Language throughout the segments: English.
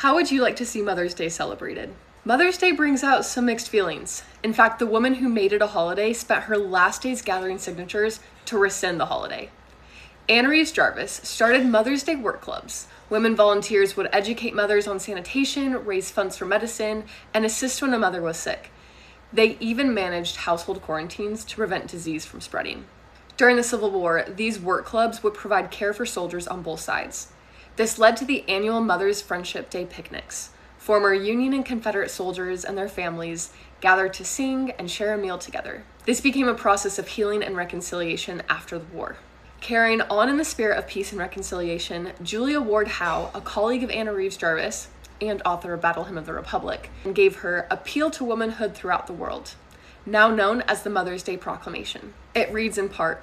How would you like to see Mother's Day celebrated? Mother's Day brings out some mixed feelings. In fact, the woman who made it a holiday spent her last days gathering signatures to rescind the holiday. Reeves Jarvis started Mother's Day work clubs. Women volunteers would educate mothers on sanitation, raise funds for medicine, and assist when a mother was sick. They even managed household quarantines to prevent disease from spreading. During the Civil War, these work clubs would provide care for soldiers on both sides. This led to the annual Mother's Friendship Day picnics. Former Union and Confederate soldiers and their families gathered to sing and share a meal together. This became a process of healing and reconciliation after the war. Carrying on in the spirit of peace and reconciliation, Julia Ward Howe, a colleague of Anna Reeves Jarvis and author of Battle Hymn of the Republic, gave her Appeal to Womanhood Throughout the World, now known as the Mother's Day Proclamation. It reads in part,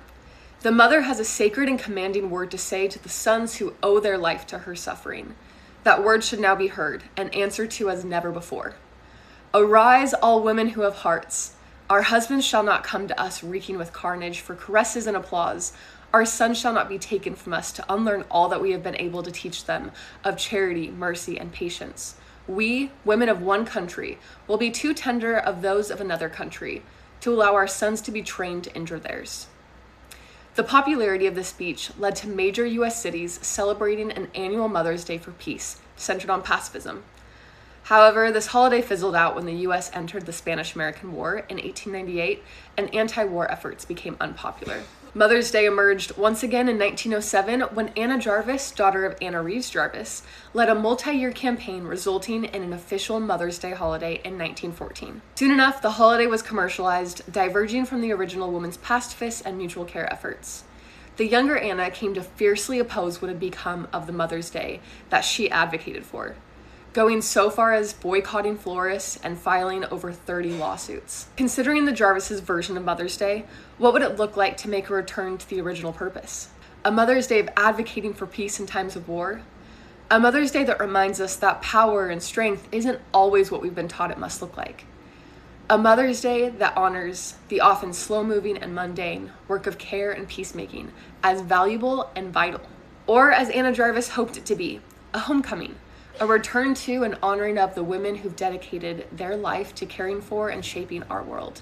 "The mother has a sacred and commanding word to say to the sons who owe their life to her suffering. That word should now be heard and answered to as never before. Arise, all women who have hearts. Our husbands shall not come to us reeking with carnage for caresses and applause. Our sons shall not be taken from us to unlearn all that we have been able to teach them of charity, mercy, and patience. We, women of one country, will be too tender of those of another country to allow our sons to be trained to injure theirs." The popularity of this speech led to major U.S. cities celebrating an annual Mother's Day for peace, centered on pacifism. However, this holiday fizzled out when the U.S. entered the Spanish-American War in 1898 and anti-war efforts became unpopular. Mother's Day emerged once again in 1907 when Anna Jarvis, daughter of Anna Reeves Jarvis, led a multi-year campaign resulting in an official Mother's Day holiday in 1914. Soon enough, the holiday was commercialized, diverging from the original women's pacifists and mutual care efforts. The younger Anna came to fiercely oppose what had become of the Mother's Day that she advocated for, going so far as boycotting florists and filing over 30 lawsuits. Considering the Jarvis's version of Mother's Day, what would it look like to make a return to the original purpose? A Mother's Day of advocating for peace in times of war? A Mother's Day that reminds us that power and strength isn't always what we've been taught it must look like. A Mother's Day that honors the often slow-moving and mundane work of care and peacemaking as valuable and vital. Or as Anna Jarvis hoped it to be, a homecoming. A return to and honoring of the women who've dedicated their life to caring for and shaping our world.